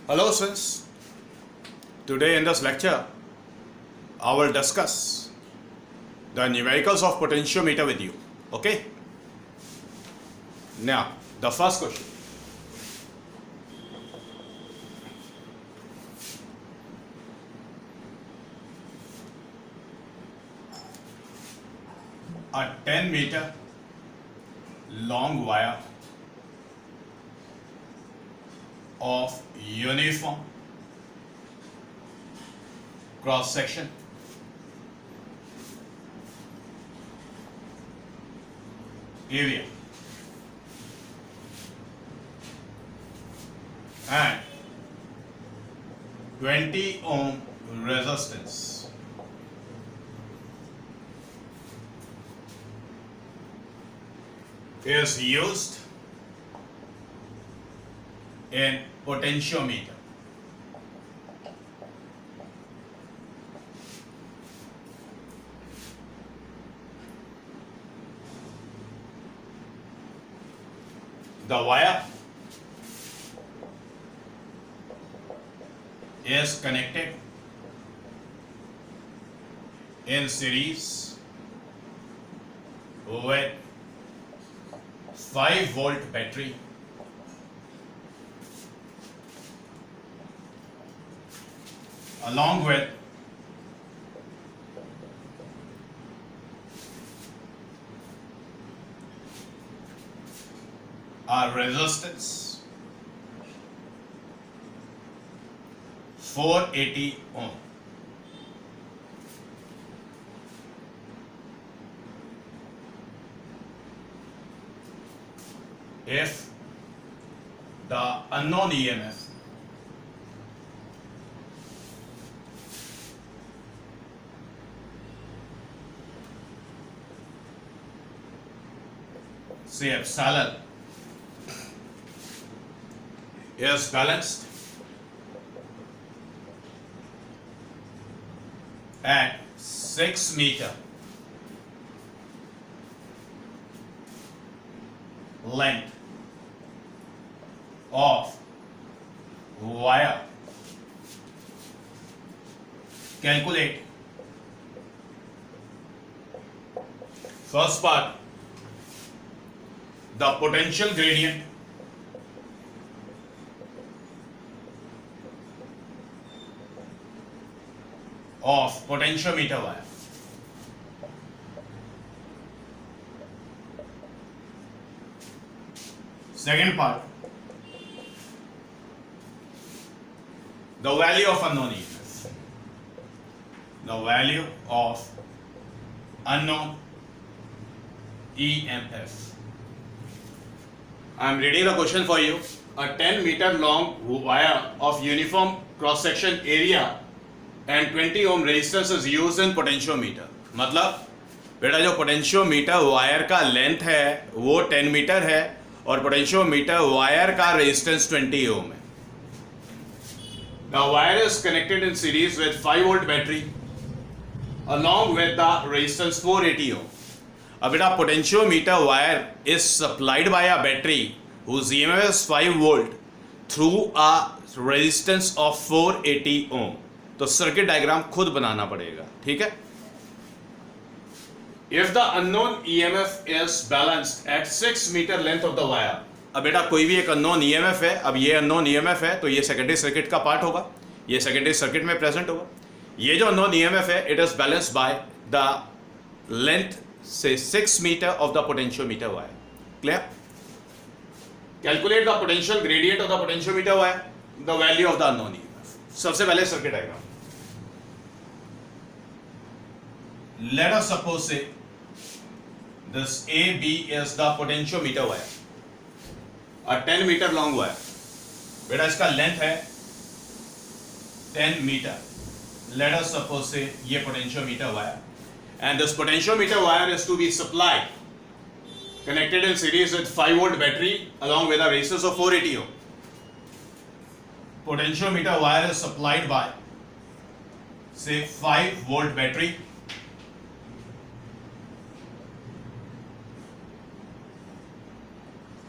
Hello students, today in this lecture I will discuss the numericals of potentiometer with you. Okay? Now, the first question. A 10-meter long wire of uniform cross section area and 20 ohm resistance is used in potentiometer. The wire is connected in series with 5-volt battery along with a resistance 480 ohm. If the unknown EMF say epsilon is balanced at 6 meter length of wire, calculate first part, the potential gradient of potentiometer wire. Second part, the value of unknown EMF. The value of unknown EMF. I am reading the question for you. A 10-meter long wire of uniform cross section area and 20 ohm resistance is used in potentiometer. मतलब बेटा जो potentiometer wire का length है वो 10 metre है और potentiometer wire का resistance 20 ओम है. The wire is connected in series with 5-volt battery along with the resistance 480 ohm. अब बेटा potentiometer wire is supplied by a battery whose EMF is 5 volt through a resistance of 480 ohm. तो circuit diagram खुद बनाना पड़ेगा. ठीक है. If the unknown EMF is balanced at 6 meter length of the wire. अब बेटा कोई भी एक अननोन EMF है. अब ये अननोन EMF है तो ये सेकेंडरी सर्किट का पार्ट होगा. ये सेकेंडरी सर्किट में प्रेजेंट होगा. ये जो अननोन EMF है it is balanced by the length से 6 meter of the potentiometer wire. Clear? Calculate the potential gradient of the potentiometer wire. The value of the unknown EMF. सबसे पहले circuit diagram. Let us suppose say this AB is the potentiometer wire. A 10 meter long wire. बेटा इसका length है 10 meter. Let us suppose say ये potentiometer wire. And this potentiometer wire is to be supplied connected in series with 5-volt battery along with a resistance of 480 ohm. Potentiometer wire is supplied by say 5-volt battery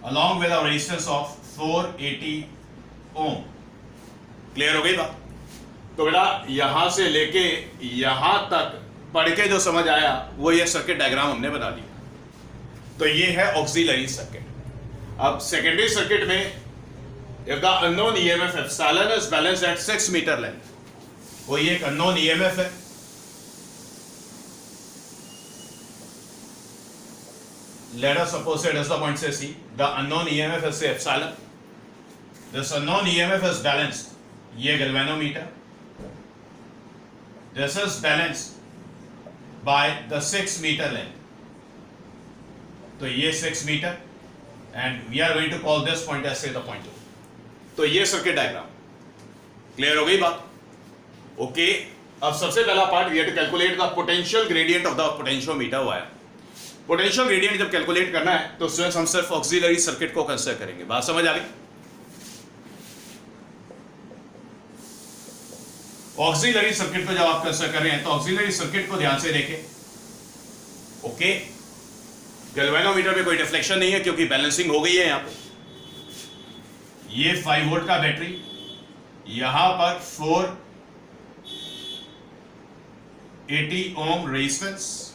along with a resistance of 480 ohm. Clear हो गई बात? तो बेटा यहां से लेके यहां तक पढ़ के जो समझ आया वो ये सर्किट डायग्राम हमने बना दिया। तो ये है ऑक्सिलरी सर्किट। अब सेकेंडरी सर्किट में if the unknown EMF epsilon is balanced at 6 metre length, वो ये एक अननोन ईएमएफ है। Let us suppose it is the point say C. The unknown EMF is say epsilon. This unknown EMF is balanced. ये galvanometer. This is balanced by the 6 meter length. तो ये 6 meter and we are going to call this point as say the point 2. तो ये circuit diagram clear हो गई बात? Okay अब सबसे पहला part we have to calculate the potential gradient of the potentiometer wire. Potential gradient जब calculate करना है तो स्टूडेंट्स हम सिर्फ ऑक्सिलरी सर्किट को कंसीडर करेंगे। बात समझ आ गई? ऑक्सिलरी सर्किट को जब आप कंसीडर कर रहे हैं तो ऑक्सिलरी सर्किट को ध्यान से देखें। ओके गैल्वेनोमीटर में कोई डिफ्लेक्शन नहीं है क्योंकि बैलेंसिंग हो गई है। यहां पे ये 5 वोल्ट का बैटरी, यहां पर 480 ओम रेजिस्टेंस,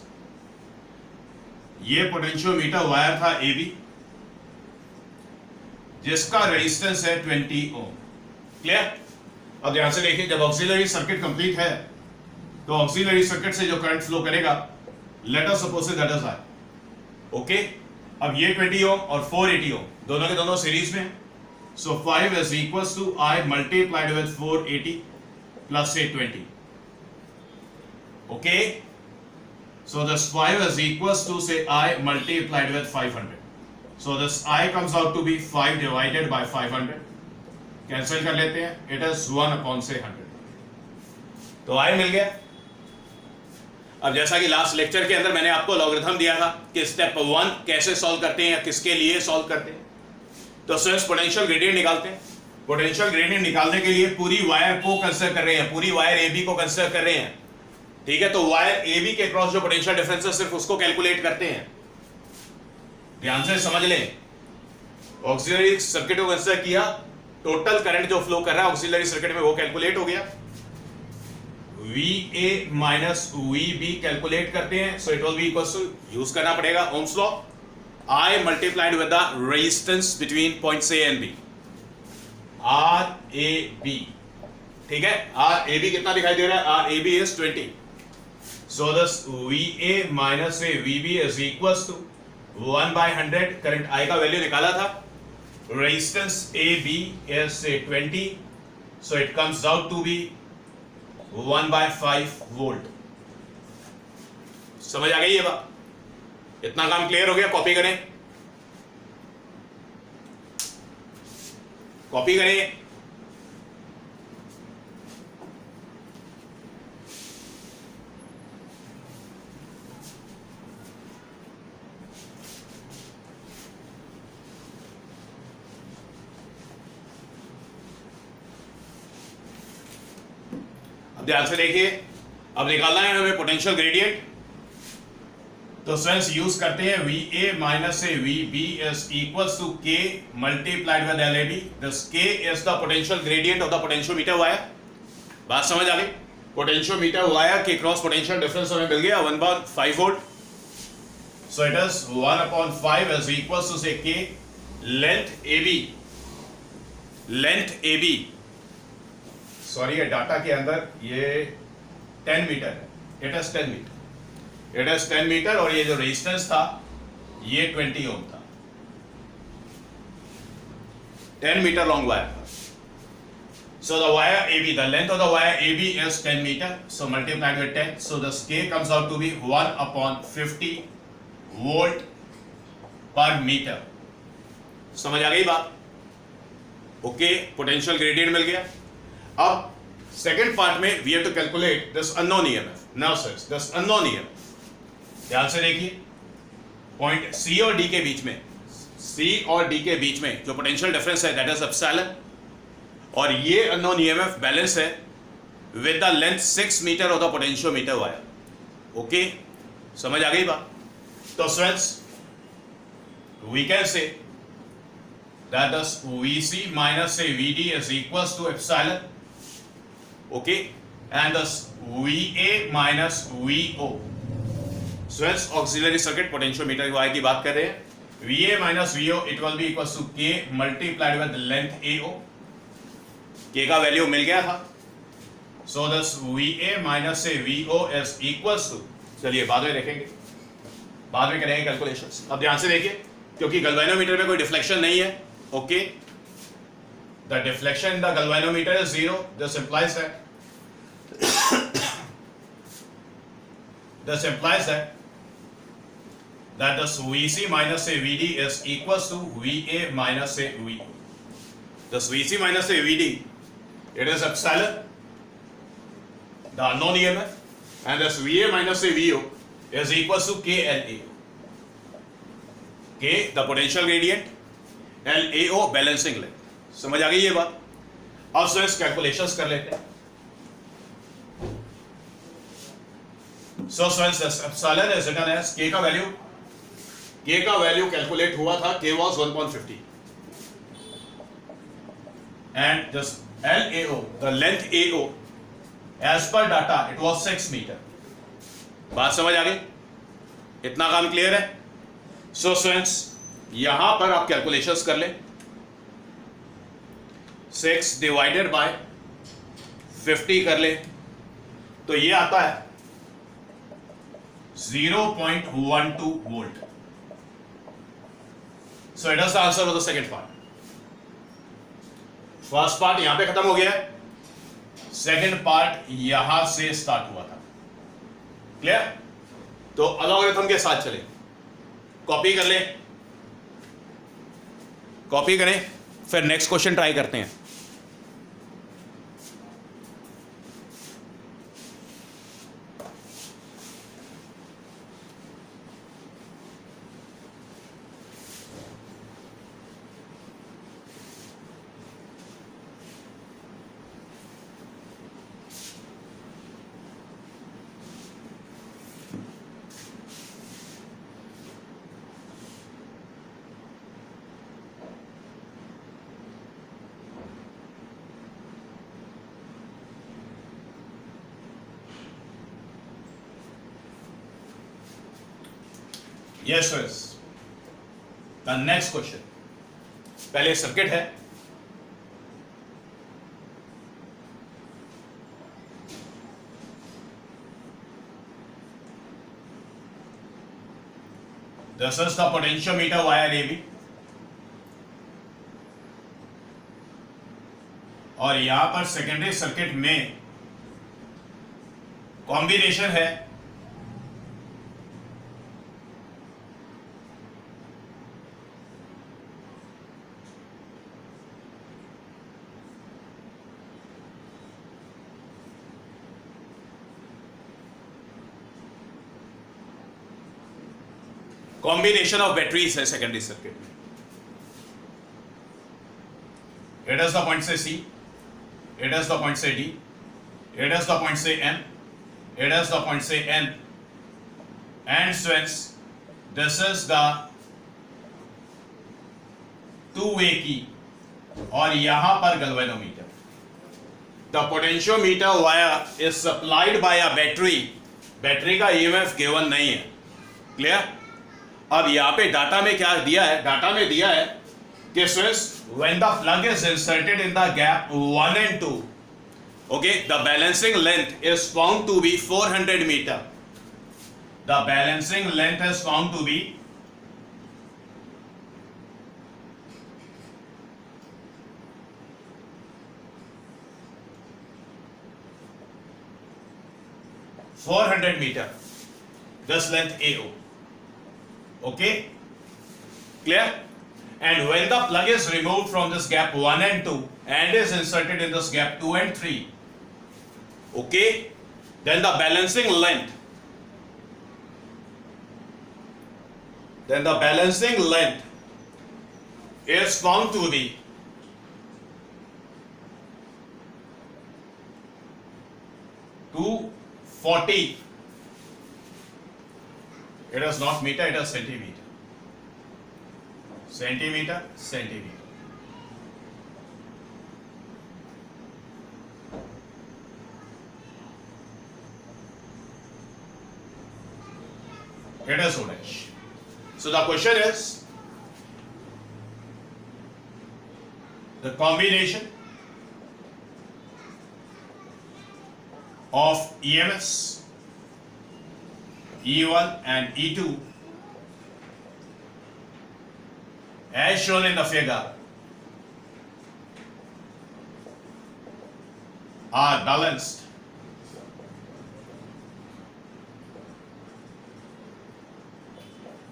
ये पोटेंशियोमीटर वायर था AB जिसका रेजिस्टेंस है 20 ओम। क्लियर? अब ध्यान से देखिए जब ऑक्सिलरी सर्किट कंप्लीट है तो ऑक्सिलरी सर्किट से जो करंट फ्लो करेगा let us suppose that is I। Okay अब ये 20 ओम और 480 ओम दोनों के दोनों सीरीज में, so 5 is equals to I multiplied with 480 plus say 20। Okay so this 5 is equals to say I multiplied with 500. So this I comes out to be 5 divided by 500. Cancel कर लेते हैं, it is 1 upon say 100. तो I मिल गया। अब जैसा कि last lecture के अंदर मैंने आपको लॉगरिथम दिया था कि स्टेप 1 कैसे सॉल्व करते हैं या किसके लिए सॉल्व करते हैं, तो स्टूडेंट्स पोटेंशियल ग्रेडियंट निकालते हैं। पोटेंशियल ग्रेडियंट निकालने के लिए पूरी वायर को कंसीडर कर रहे हैं, पूरी वायर AB को कंसीडर कर रहे हैं। ठीक है, तो वायर AB के क्रॉस जो पोटेंशियल डिफरेंस है सिर्फ उसको कैलकुलेट करते हैं। ध्यान से समझ लें, ऑक्सिलरी सर्किट को कंसीडर किया, टोटल करंट जो फ्लो कर रहा है ऑक्सिलरी सर्किट में वो कैलकुलेट हो गया। VA माइनस VB कैलकुलेट करते हैं, so it will be equal to, use करना पड़ेगा ohm's law, I multiplied with the resistance between points A and B, RAB। ठीक है, RAB कितना दिखाई दे रहा है? RAB is 20। So this VA minus say VB is equals to 1 by 100। Current I का value निकाला था, resistance AB is say 20, so it comes out to be 1 by 5 volt. समझ आ गई ये बात? इतना काम क्लियर हो गया? कॉपी करें, कॉपी करें। ध्यान से देखिए, अब निकालना है हमें पोटेंशियल ग्रेडियंट, तो स्टूडेंट्स यूज करते हैं VA minus say VB is equals to K multiplied with LAB। This K is the potential gradient of the potentiometer wire. बात समझ आ गई? पोटेंशियोमीटर वायर के क्रॉस पोटेंशियल डिफरेंस हमें मिल गया 1/5 volt, so it is 1/5 is equals to say K length AB, sorry ये data के अंदर ये 10 मीटर है, it is 10 metre, it is 10 metre और ये जो रेजिस्टेंस था ये 20 ओम था, 10 मीटर लॉन्ग वायर था। So the wire AB, the length of the wire AB is 10 metre, so multiplied with 10, so the K comes out to be 1/50 volt per metre. समझ आ गई बात? ओके, पोटेंशियल ग्रेडियंट मिल गया। अब second part में we have to calculate this unknown EMF। Now sir this unknown EMF, ध्यान से देखिए, पॉइंट C और D के बीच में, C और D के बीच में जो पोटेंशियल डिफरेंस है दैट इज एप्सिलॉन, और ये अननोन EMF बैलेंस है with the length 6 metre of the potentiometer wire. Okay, समझ आ गई बात? तो students we can say that is VC minus say VD is equals to epsilon okay, and thus VA minus VO. Swell's auxiliary circuit potentiometer Y की बात कर रहे हैं. VA minus VO it will be equals to K multiplied with length AO. K का value मिल गया था. So thus VA minus से VO is equals to, चलिए बाद में देखेंगे, बाद में करेंगे कैलकुलेशंस. अब ध्यान से देखिए, क्योंकि गैल्वेनोमीटर में कोई डिफ्लेक्शन नहीं है. Okay, the deflection in the galvanometer is 0. This implies that this VC minus say VD is equals to VA minus say VO. This VC minus say VD, it is epsilon, the unknown EMF, and this VA minus say VO is equals to KLA. K the potential gradient, LAO balancing length. समझ आ गई ये बात. अब switch calculations कर लेते हैं. So switch epsilon is written as K का वैल्यू कैलकुलेट हुआ था. K was 1.50 and this LAO, the length AO, as per data it was 6 meter. बात समझ आ गई? इतना काम क्लियर है? सो स्टूडेंट्स, यहां पर आप कैलकुलेशंस कर लें. 6 डिवाइडेड बाय 50 कर ले तो ये आता है 0.12 volt. So it is the answer of the second part. First part यहां पे खत्म हो गया है, सेकंड पार्ट यहां से स्टार्ट हुआ था. क्लियर? तो अलॉगरिथम के साथ चले, कॉपी कर ले, कॉपी करें, फिर नेक्स्ट क्वेश्चन ट्राई करते हैं. Yes, yes. The next question. पहले सर्किट है, this is the potentiometer wire AB, और यहां पर सेकेंडरी सर्किट में कॉम्बिनेशन है कॉम्बिनेशन ऑफ बैटरीज है सेकेंडरी सर्किट में. इट इज द पॉइंट से C, it is the point से D, it is the point से M, it is the point से N, and switch this is the two way की, और यहां पर galvanometer. The potentiometer wire is supplied by a battery. Battery का EMF given नहीं है. क्लियर? अब यहां पे डाटा में क्या दिया है? डाटा में दिया है कि switch when the plug is inserted in the gap 1 and 2, okay, the balancing length is found to be 400 meter. The balancing length is found to be 400 meter. This length AO. Okay, clear? And when the plug is removed from this gap 1 and 2 and is inserted in this gap 2 and 3, okay, then the balancing length is found to be 240. It is not meter, it is centimeter. Centimeter. It is O dash. So the question is the combination of EMS E1 and E2 as shown in the figure are balanced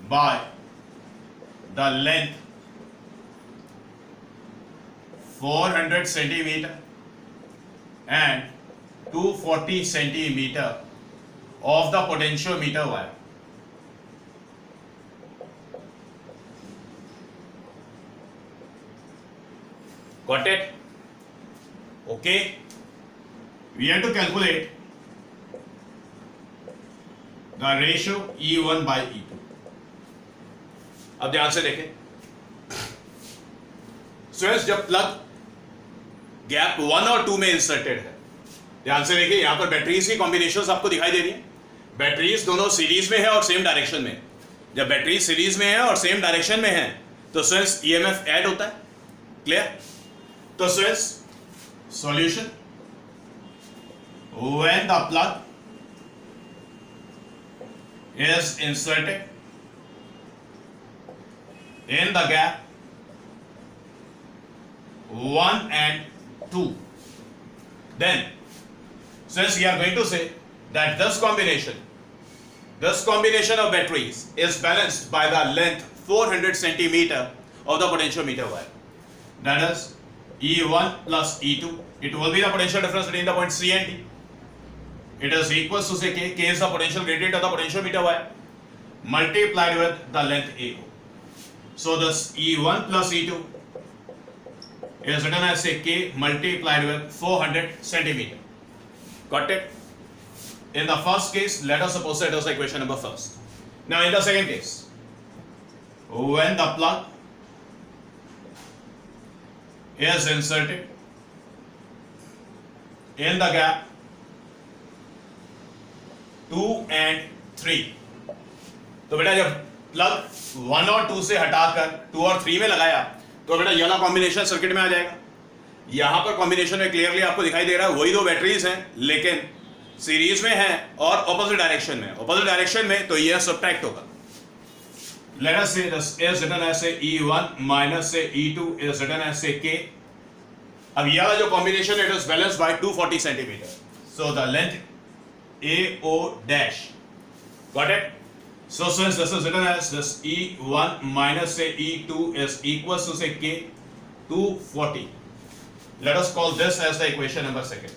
by the length 400 centimeter and 240 centimeter of the potentiometer wire. Got it? Okay. We have to calculate the ratio E1 by E2. अब ध्यान से देखें, students जब plug gap 1 और 2 में inserted है, ध्यान से देखिए यहां पर बैटरीज की कॉम्बिनेशंस आपको दिखाई दे रही है। बैटरीज दोनों सीरीज में है और सेम डायरेक्शन में। जब बैटरी सीरीज में है और सेम डायरेक्शन में है तो स्टूडेंट्स ईएमएफ ऐड होता है। क्लियर? तो students solution, when the plug is inserted in the gap 1 and 2, then since we are going to say that this combination of batteries is balanced by the length 400 centimeter of the potentiometer wire, that is E1 plus E2, it will be the potential difference between the points C and D. It is equals to say K is the potential gradient of the potentiometer wire multiplied with the length AO. So this E1 plus E2 is written as say K multiplied with 400 centimeter. Got it? In the first case, let us suppose that was the equation number first. Now in the second case, when the plug is inserted in the gap 2 and 3, तो बेटा जब plug 1 और 2 से हटाकर 2 और 3 में लगाया तो बेटा ये वाला कॉम्बिनेशन सर्किट में आ जाएगा। यहां पर कॉम्बिनेशन में क्लियरली आपको दिखाई दे रहा है वही दो बैटरीज हैं लेकिन सीरीज में हैं और ऑपोजिट डायरेक्शन में। ऑपोजिट डायरेक्शन में तो ये सब्ट्रैक्ट होगा। Let us say this is written as E1 minus say E2 is written as K। अब ये वाला जो combination it is balanced bye 240 centimetre, so the length AO dash. Got it? So since this is written as this E1 minus say E2 is equals to say K 240. Let us call this as the equation number second.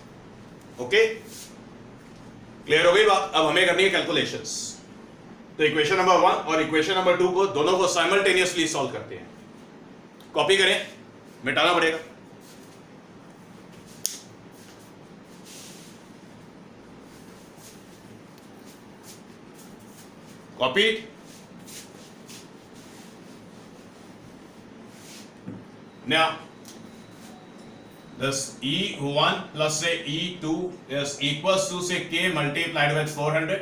Okay? Clear हो गई बात? अब हमें करनी है calculations. तो equation number 1 और equation number 2 को दोनों को साइमल्टेनियसली सॉल्व करते हैं। कॉपी करें, मिटाना पड़ेगा। Copied. Now, this E1 plus say E2 is equals to say K multiplied with 400,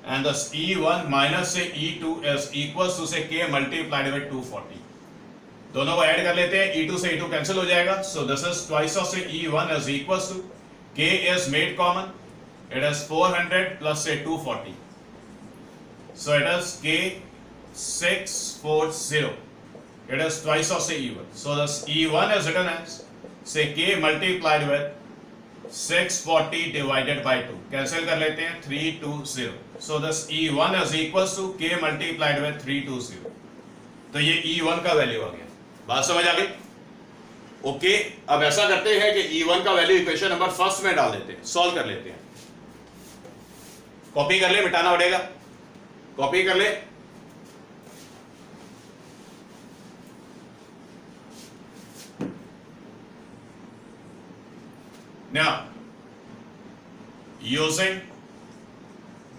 and this E1 minus say E2 is equals to say K multiplied with 240. दोनों को ऐड कर लेते हैं, E2 से E2 कैंसिल हो जाएगा, so this is twice of say E1 is equals to K is made common, it is 400 plus say 240. So it is K 640. It is twice of say E1. So this E1 is written as say K multiplied with 640 divided by 2. Cancel कर लेते हैं 320. So this E1 is equals to K multiplied with 320. तो ये E1 का value आ गया। बात समझ आ गई? ओके, अब ऐसा करते हैं कि E1 का वैल्यू इक्वेशन नंबर फर्स्ट में डाल देते हैं, सॉल्व कर लेते हैं। कॉपी कर ले, मिटाना पड़ेगा। कॉपी कर ले। Now, using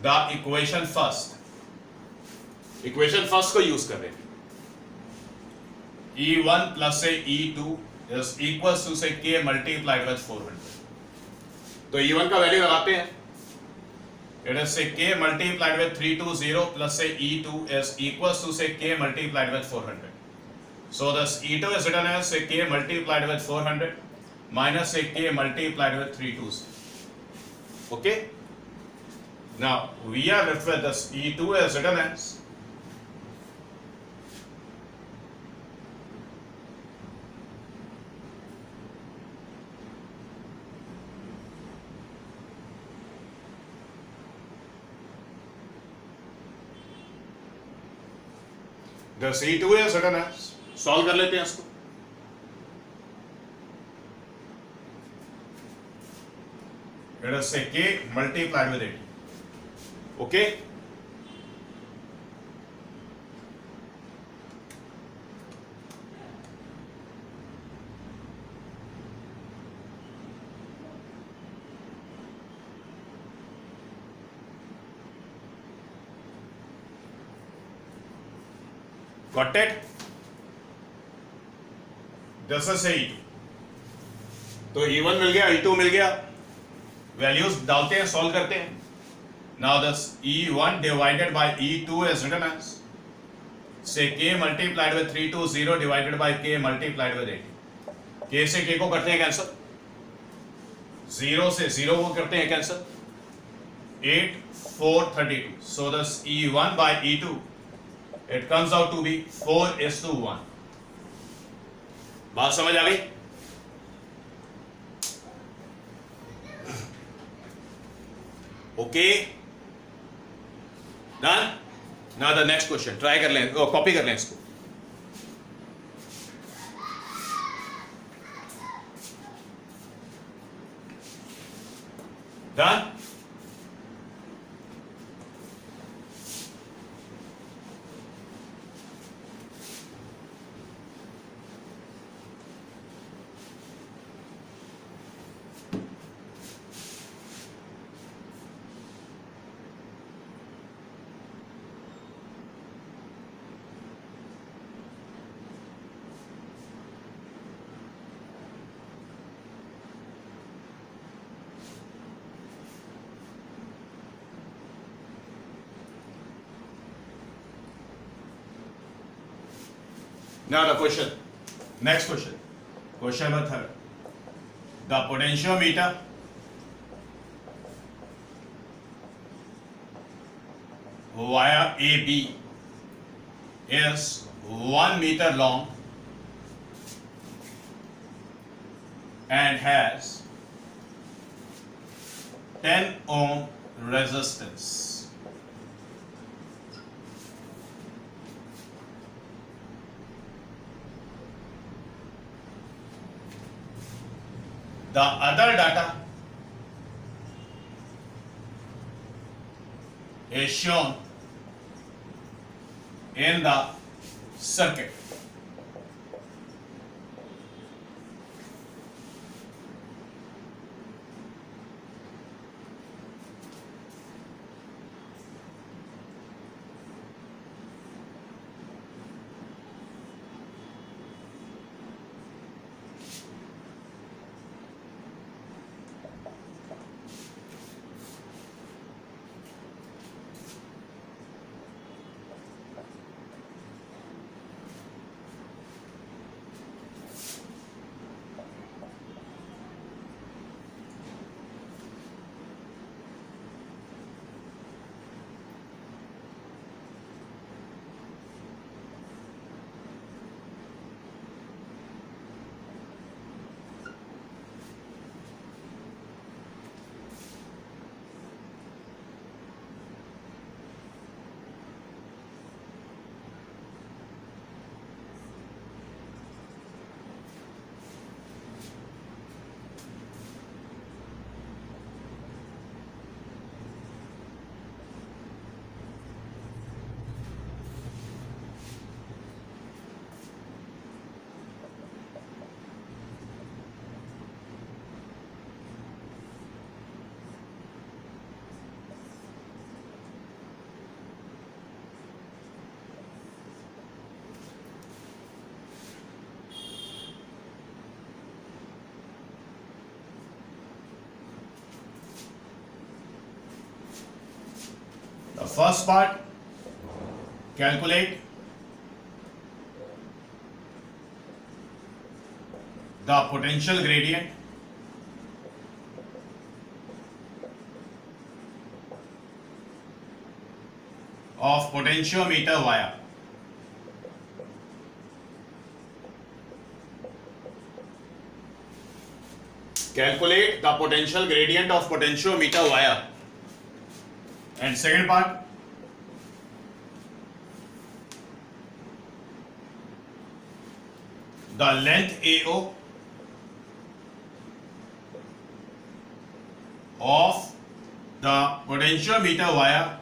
the equation first, equation first को यूज कर रहे हैं। E1 plus say E2 is equals to say K multiplied with 400. तो E1 का वैल्यू लगाते हैं। It is say K multiplied with 320 plus say E2 is equals to say K multiplied with 400. So this E2 is written as say K multiplied with 400 minus say K multiplied with 320. Okay? Now we are left with this E2 is written as the C2 is written as, solve कर लेते हैं इसको. Let us say K multiplied with 80. Okay? Got it? This is E2. तो E1 मिल गया, E2 मिल गया, values डालते हैं, solve करते हैं. Now this E1 divided by E2 is written as say K multiplied with 320 divided by K multiplied with 80. K से K को करते हैं कैंसल, 0 से 0 को करते हैं cancel, 8 4 32. So this E1 by E2 it comes out to be 4:1. बात समझ आ गई? Okay, done. Now the next question. Try कर लें, कॉपी कर लें इसको. Done. Now the question, next question, question number 3. The potentiometer via AB is 1 meter long and has 10 ohm resistance. The other data is shown in the circuit. First part, calculate the potential gradient of potentiometer wire. Calculate the potential gradient of potentiometer wire. And second part, the length AO of the potentiometer wire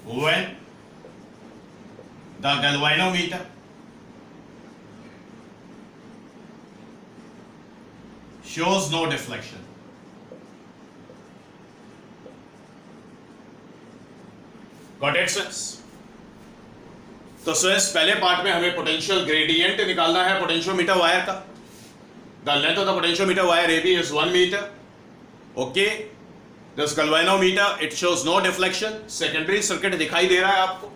when the galvanometer shows no deflection. Got it sense? तो Suez पहले part में हमें potential gradient निकालना है potentiometer wire का. The length of the potentiometer wire AB is 1 meter. Okay. This galvanometer it shows no deflection. Secondary circuit दिखाई दे रहा है आपको.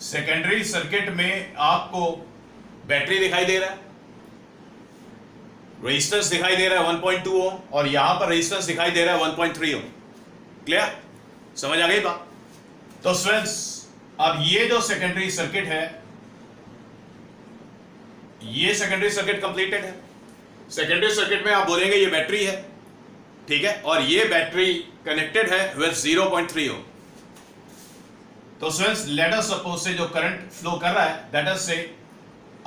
सेकेंडरी सर्किट में आपको बैटरी दिखाई दे रहा है, रेजिस्टेंस दिखाई दे रहा है 1.2 ओम और यहां पर रेजिस्टेंस दिखाई दे रहा है 1.3 ओम. क्लियर? समझ आ गई बात? तो फ्रेंड्स अब ये जो सेकेंडरी सर्किट है, ये सेकेंडरी सर्किट कंप्लीटेड है. सेकेंडरी सर्किट में आप बोलेंगे ये बैटरी है, ठीक है, और ये बैटरी कनेक्टेड है विद 0.3 ओम. तो friends let us suppose say जो करंट फ्लो कर रहा है दैट इज से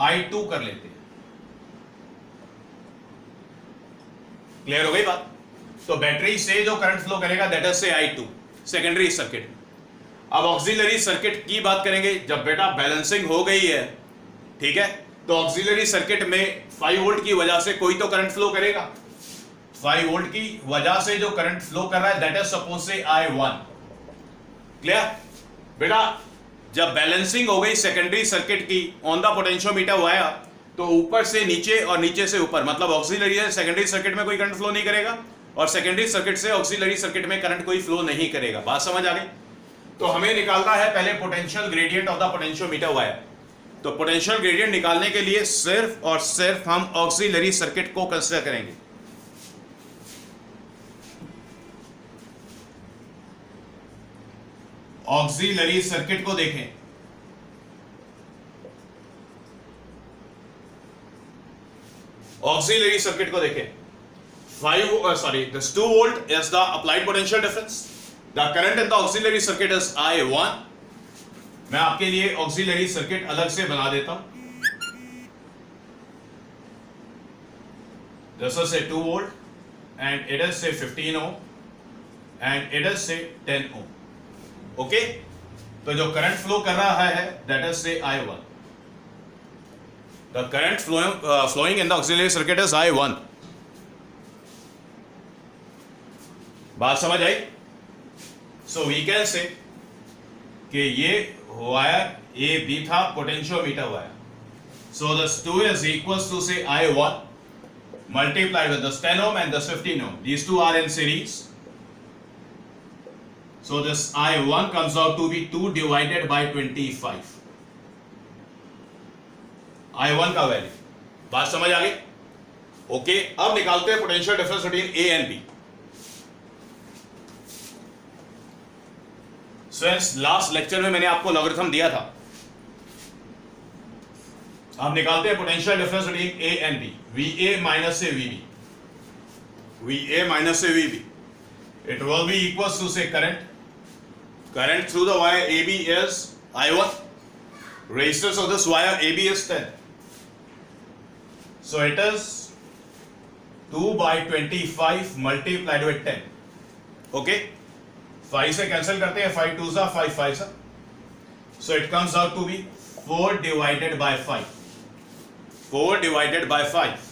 I2 कर लेते हैं. क्लियर हो गई बात? तो बैटरी से जो करंट फ्लो करेगा दैट इज से I2 सेकेंडरी सर्किट. अब ऑक्सिलरी सर्किट की बात करेंगे. जब बेटा बैलेंसिंग हो गई है, ठीक है, तो ऑक्सिलरी सर्किट में 5 वोल्ट की वजह से कोई तो करंट फ्लो करेगा. 5 वोल्ट की वजह से जो करंट फ्लो कर रहा है दैट इज सपोज से I1. क्लियर? बेटा जब बैलेंसिंग हो गई सेकेंडरी सर्किट की ऑन द पोटेंशियोमीटर वायर, तो ऊपर से नीचे और नीचे से ऊपर, मतलब ऑक्सिलरी है सेकेंडरी सर्किट में कोई करंट फ्लो नहीं करेगा और सेकेंडरी सर्किट से ऑक्सिलरी सर्किट में करंट कोई फ्लो नहीं करेगा. बात समझ आ गई? तो हमें निकालना है पहले potential gradient of the potentiometer wire. तो पोटेंशियल ग्रेडियंट निकालने के लिए सिर्फ और सिर्फ हम ऑक्सिलरी सर्किट को कंसीडर करेंगे. ऑक्सिलरी सर्किट को देखें. ऑक्सिलरी सर्किट को देखें. 2 volt is the applied potential difference. The current in the auxiliary circuit is I1. मैं आपके लिए ऑक्सिलरी सर्किट अलग से बना देता हूं. This is say 2 volt and it is say 15 ohm and it is say 10 ohm. Okay, तो जो करंट फ्लो कर रहा है that is say I1. The current flowing in the auxiliary circuit is I1. बात समझ आई? सो वी कैन से कि ये wire A B था potentiometer wire. So this 2 is equals to say I1 multiplied with this 10 ohm and this 15 ohm. These two are in series. So this I1 comes out to be 2 divided by 25. I1 का value. बात समझ आ गई? Okay, अब निकालते हैं potential difference between A and B. Friends last lecture में मैंने आपको लॉगरिथम दिया था. अब निकालते हैं potential difference between A and B. VA minus से VB. VA minus से VB. It will be equals to say current. Current through the wire AB is I1. Resistance of this wire AB is 10. So it is 2 by 25 multiplied with 10. Okay? 5 से cancel करते हैं. 5 2s are 5 5s are. So it comes out to be 4 divided by 5. 4 divided by 5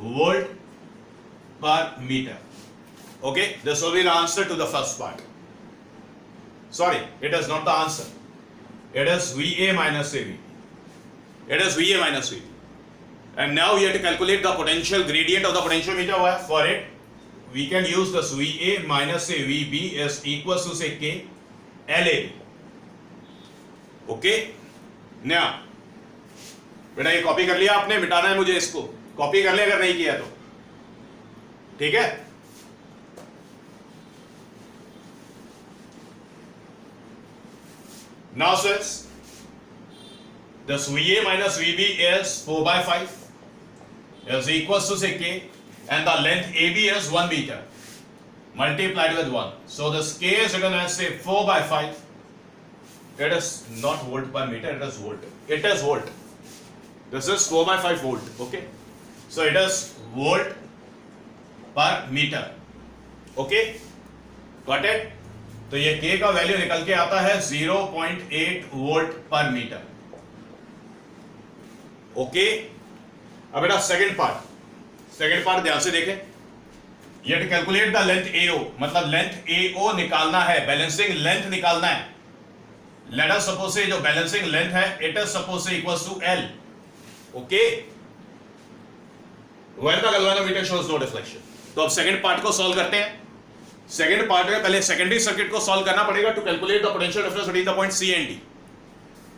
volt per meter. Okay? This will be the answer to the first part. Sorry, it is not the answer. It is VA minus AV. It is VA minus VD. And now you have to calculate the potential gradient of the potentiometer. For it, we can use this VA minus a VB is equals to say K LA. Okay? Now, बेटा ये copy कर लिया आपने, मिटाना है मुझे इसको, copy कर लिया अगर नहीं किया तो, ठीक है? Now says this VA minus VB is 4 by 5 is equals to say K, and the length AB is 1 meter multiplied with 1. So this K is written as say 4 by 5. It is not volt per meter, it is volt. It is volt. This is 4 by 5 volt. Okay. So it is volt per meter. Okay. Got it? तो ये K का value निकल के आता है 0.8 volt per metre. Okay. अब बेटा second part ध्यान से देखें. ये to calculate the length AO, मतलब लेंथ AO निकालना है, बैलेंसिंग लेंथ निकालना है. लेट अस सपोज से जो बैलेंसिंग लेंथ है it is suppose say equals to L. Okay. When the galvanometer shows no deflection. तो अब सेकंड पार्ट को सॉल्व करते हैं. सेकंड पार्ट में पहले सेकेंडरी सर्किट को सॉल्व करना पड़ेगा to calculate the potential difference between the point C and D.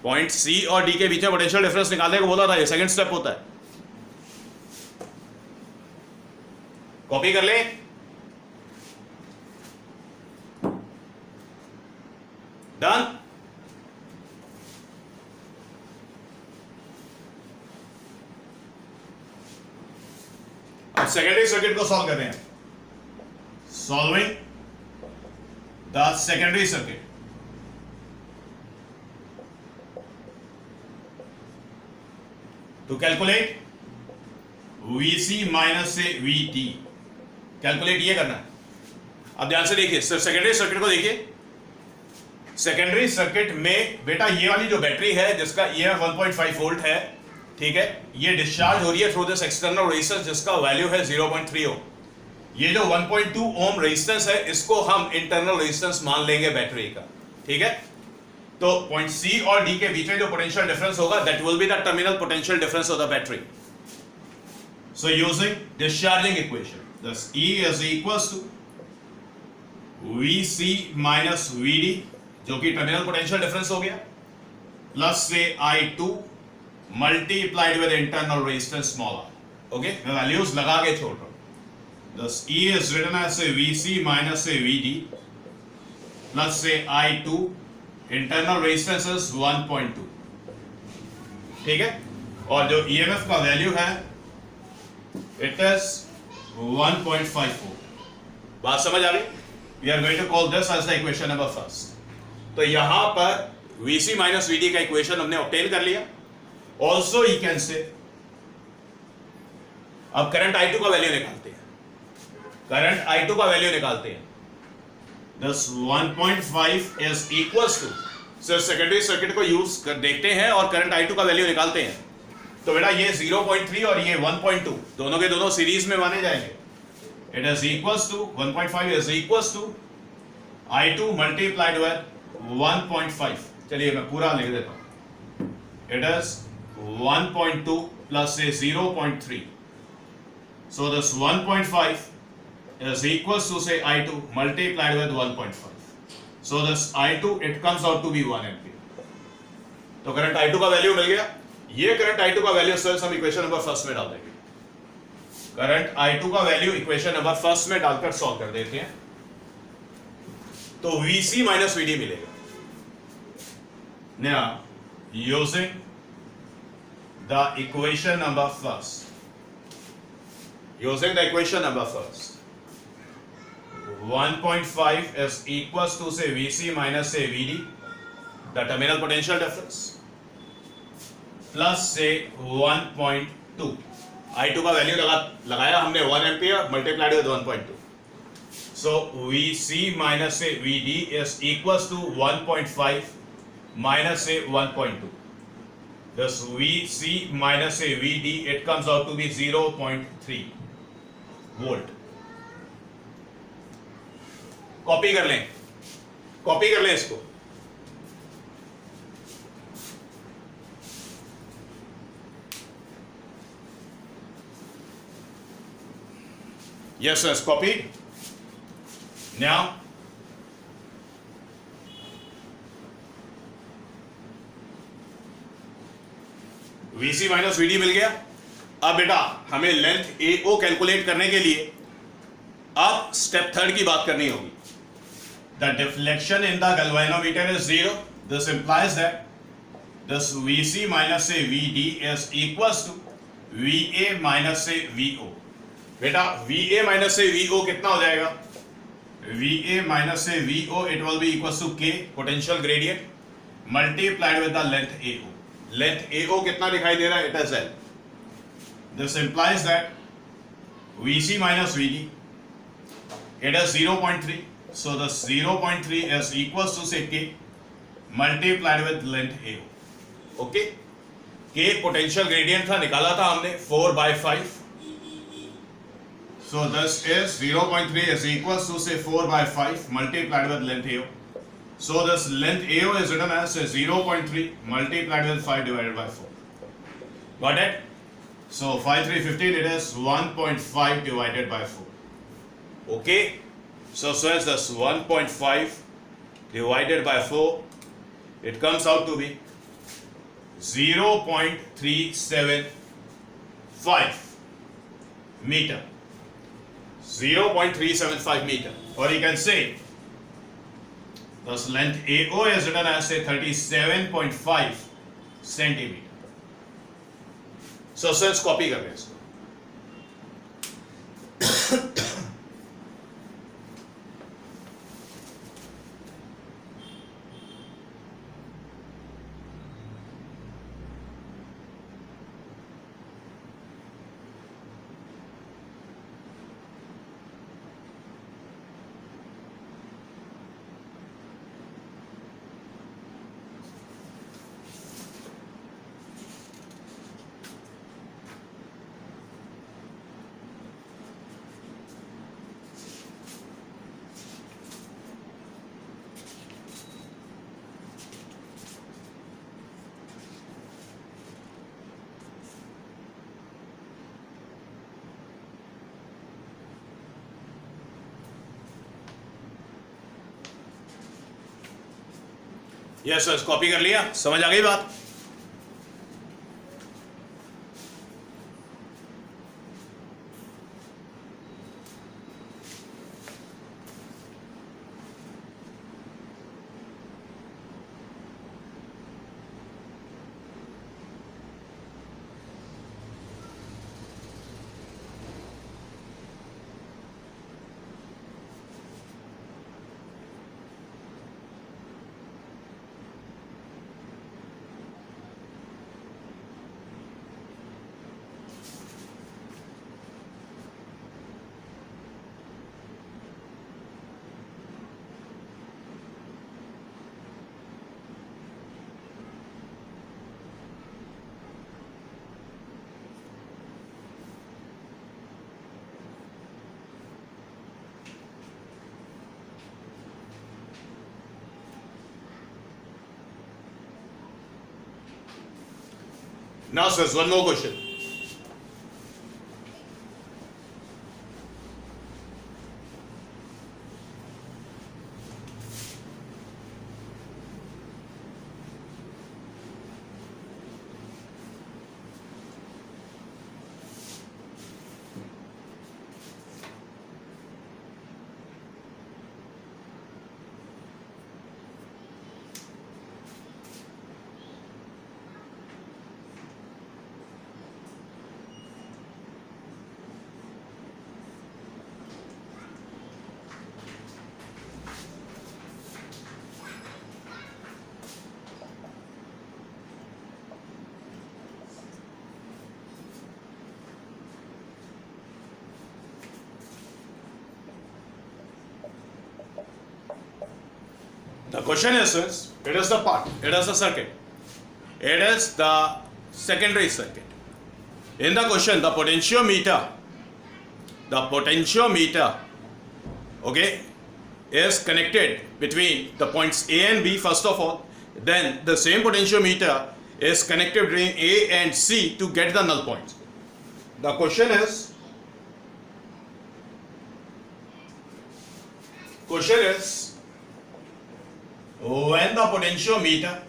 Point C और D के बीच में पोटेंशियल डिफरेंस निकालने को बोला था, ये सेकंड स्टेप होता है. कॉपी कर ले. डन. अब सेकेंडरी सर्किट को सॉल्व कर रहे हैं. Solving the secondary circuit. To calculate VC minus say VT, calculate ये करना है. अब ध्यान से देखिए, सिर्फ सेकेंडरी सर्किट को देखिए. सेकेंडरी सर्किट में बेटा ये वाली जो बैटरी है जिसका EMF 1.5 वोल्ट है, ठीक है, ये डिस्चार्ज हो रही है थ्रू दिस एक्सटर्नल रेजिस्टेंस जिसका वैल्यू है 0.3 ओम. ये जो 1.2 ओम रेजिस्टेंस है इसको हम इंटरनल रेजिस्टेंस मान लेंगे बैटरी का. ठीक है. तो पॉइंट C और D के बीच में जो पोटेंशियल डिफरेंस होगा that will be the terminal potential difference of the battery. So using discharging equation, thus E is equals to VC minus VD जो कि टर्मिनल पोटेंशियल डिफरेंस हो गया, प्लस से I2 multiplied with internal resistance small r. Okay, मैं values लगा के छोड़ रहा हूं. thus E is written as say VC minus say VD plus say I2, internal resistance is 1.2. ठीक है. और जो EMF का वैल्यू है it is 1.54. बात समझ आ गई? We are going to call this as the equation number first. तो यहां पर VC minus VD का इक्वेशन हमने ऑब्टेन कर लिया. Also you can say अब करंट I2 का वैल्यू निकालते हैं. करंट I2 का वैल्यू निकालते हैं. Thus 1.5 is equals to, सिर्फ सेकेंडरी सर्किट को यूज कर देखते हैं और करंट I2 का वैल्यू निकालते हैं. तो बेटा ये 0.3 और ये 1.2 दोनों के दोनों सीरीज में माने जाएंगे. It is equals to 1.5 is equals to I2 multiplied with 1.5. चलिए मैं पूरा लिख देता हूं. It is 1.2 plus say 0.3. So this 1.5 is equals to say I2 multiplied with 1.5. So this I2 it comes out to be 1 ampere. तो current I2 का value मिल गया. ये करंट I2 का वैल्यू सर हम इक्वेशन नंबर फर्स्ट में डाल देंगे. Current I2 का वैल्यू इक्वेशन नंबर फर्स्ट में डालकर सॉल्व कर देते हैं. तो VC माइनस VD मिलेगा. Now using the equation number first, using the equation number first, 1.5 is equals to say VC minus say VD, the terminal potential difference, plus say 1.2. I2 का value लगाया हमने 1 ampere multiplied with 1.2. So VC minus say VD is equals to 1.5 minus say 1.2. Thus VC minus say VD it comes out to be 0.3 volt. Copy कर लें इसको. Yes, sir. Copied. Now, VC minus VD मिल गया। अब बेटा हमें length AO calculate करने के लिए अब स्टेप थर्ड की बात करनी होगी। The deflection in the galvanometer is 0. This implies that this VC minus say VD is equals to VA minus say VO. बेटा VA minus say VO कितना हो जाएगा? VA minus say VO, it will be equals to K potential gradient multiplied with the length AO. Length AO कितना दिखाई दे रहा है? It is L. This implies that VC minus VD, it is 0.3. So the 0.3 is equals to say K multiplied with length AO. Okay? K potential gradient था, निकाला था हमने 4/5. So this is 0.3 is equals to say 4/5 multiplied with length AO. So this length AO is written as 0.3 multiplied with 5 divided by 4. Got it? So 5 3 15, it is 1.5 divided by 4. Okay? So as this 1.5 divided by 4, it comes out to be 0.375 meter. 0.375 meter. Or you can say thus length AO is written as say 37.5 centimeter. So let's copy कर रहे हैं इसको. Yes sir, copy कर लिया, समझ आ गई बात? Now, sirs, one more question. The question is, sirs, it is the part, it is the circuit, it is the secondary circuit. In the question, the potentiometer, okay, is connected between the points A and B first of all. Then the same potentiometer is connected between A and C to get the null points. The question is, Question is, when the potentiometer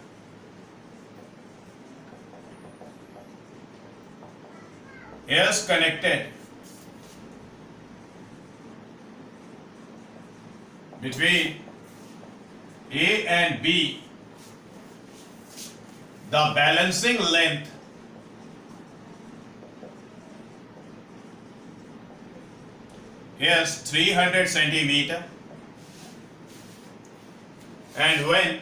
is connected between A and B, the balancing length is 300 centimeter, and when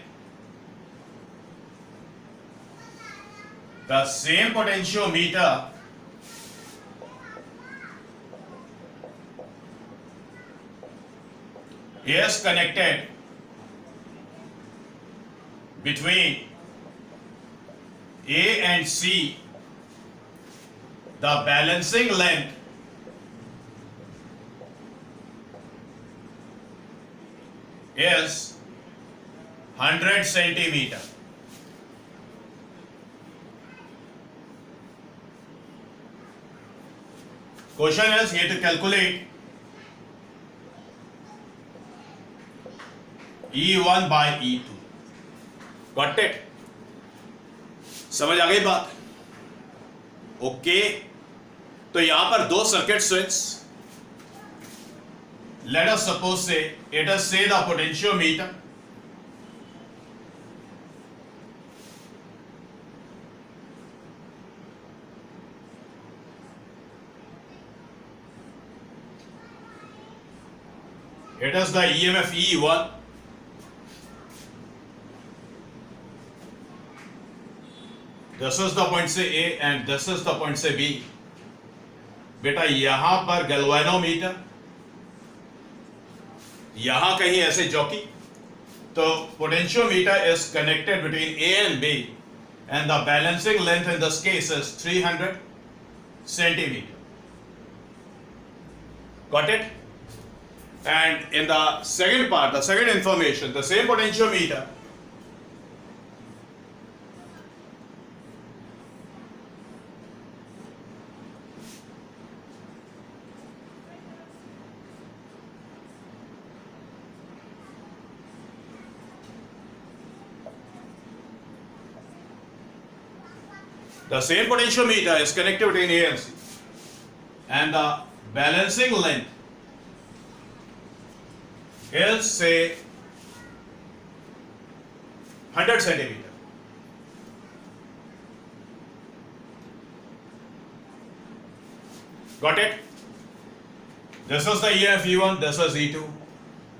the same potentiometer is connected between A and C, the balancing length is 100 centimeter. Question is here to calculate E1 by E2. Got it? समझ आ गई बात? Okay, तो यहां पर दो circuit switch, let us suppose say it is say the potentiometer it is the EMF E1, this is the point say A and this is the point say B. बेटा यहां पर गैल्वेनोमीटर, यहां कहीं ऐसे जॉकी, तो potentiometer is connected between A and B and the balancing length in this case is 300 centimeter. Got it? And in the second part, the second information, the same potentiometer is connected between A and C, and the balancing length is say 100 centimeter. Got it? This is the EMF E1, this is E2.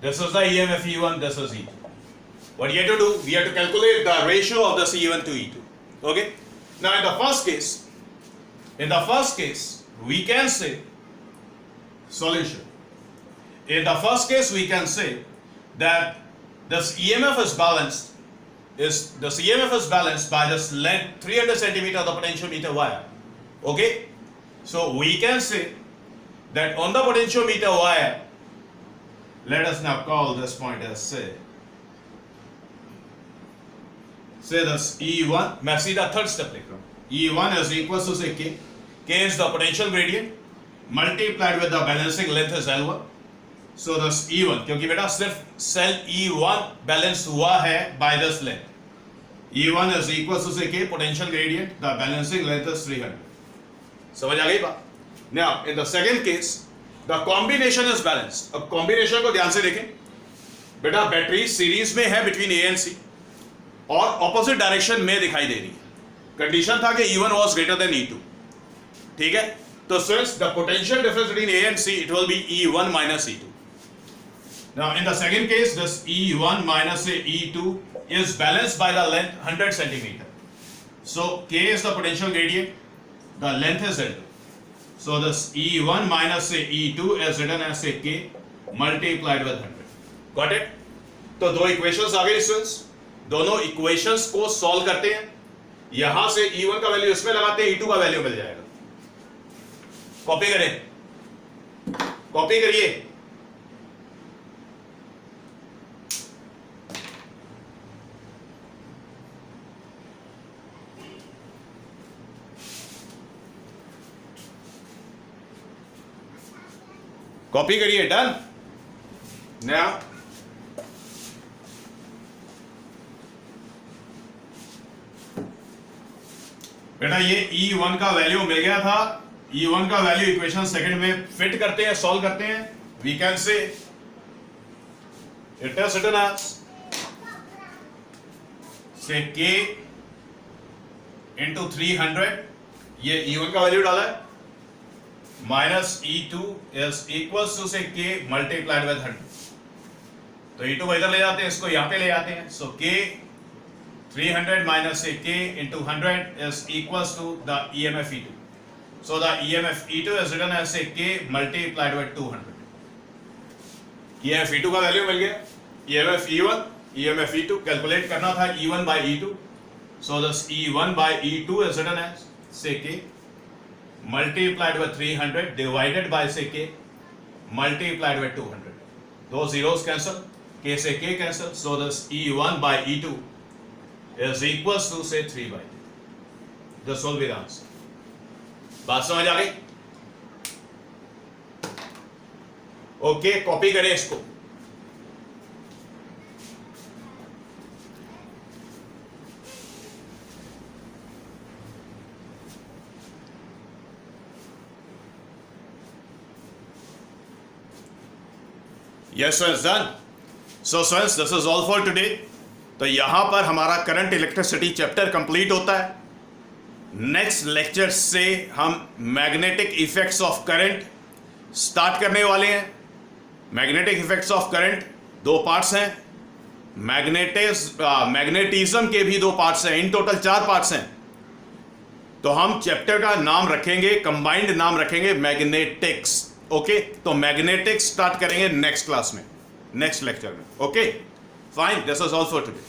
This is the EMF E1, this is E2. What you have to do? We have to calculate the ratio of the C1 to E2. Okay? Now in the first case, we can say solution. In the first case, we can say that this EMF is balanced. This EMF is balanced by this length 300 centimeter of the potentiometer wire. Okay, so we can say that on the potentiometer wire, let us now call this point as say this E1. मैं सीधा third step लिख रहा हूँ. E1 is equals to say K. K is the potential gradient multiplied with the balancing length is L1. So this E1, क्योंकि बेटा सिर्फ cell E1 balance हुआ है by this length. E1 is equals to say K, potential gradient, the balancing length is 300. समझ आ गई बात? Now in the second case, the combination is balanced. अब combination को ध्यान से देखें. बेटा बैटरी सीरीज में है between A and C और ऑपोजिट डायरेक्शन में दिखाई दे रही है. कंडीशन था कि E1 was greater than E2. ठीक है, तो since the potential difference between A and C, it will be E1 minus E2. Now in the second case, this E1 minus E2 is balanced by the length 100 centimeter. So K is the potential gradient, the length is L2. So this E1 minus E2 is written as K multiplied with 100. Got it? तो दो equations आ गई students. दोनों equations को solve करते हैं. यहां से E1 का वैल्यू इसमें लगाते हैं, E2 का वैल्यू मिल जाएगा. कॉपी करें, कॉपी करिए. कॉपी करिए. डन. नाउ बेटा ये E1 का वैल्यू मिल गया था, E1 का वैल्यू इक्वेशन सेकंड में फिट करते हैं, सॉल्व करते हैं. We can say it is written as say K into 300, ये E1 का वैल्यू डाला है, minus E2 is equals to say K multiplied with 100. तो E2 को इधर ले जाते हैं, इसको यहां पे ले जाते हैं. सो K 300 minus say K into 100 is equals to the EMF E2. So the EMF E2 is written as say K multiplied with 200. EMF E2 का वैल्यू मिल गया. EMF E1, EMF E2 calculate करना था E1 by E2. So this E1 by E2 is written as say K multiplied with 300 divided by say K multiplied with 200. Those zeros cancel. K से K cancel. So this E1 by E2 is equals to say 3 by 3. This will be the answer. बात समझ आ गई? Okay, copy करें इसको. Yes, friends, done. So, friends, this is all for today. तो यहां पर हमारा करंट इलेक्ट्रिसिटी चैप्टर कंप्लीट होता है. नेक्स्ट लेक्चर से हम magnetic effects of current start करने वाले हैं. मैग्नेटिक इफेक्ट्स ऑफ करंट दो पार्ट्स हैं. मैग्नेटिज्म के भी दो पार्ट्स हैं. इन टोटल 4 पार्ट्स हैं. तो हम चैप्टर का नाम रखेंगे, कंबाइंड नाम रखेंगे मैग्नेटिक्स. ओके, तो मैग्नेटिक्स स्टार्ट करेंगे नेक्स्ट क्लास में, नेक्स्ट लेक्चर में. Okay, fine, this is all for today.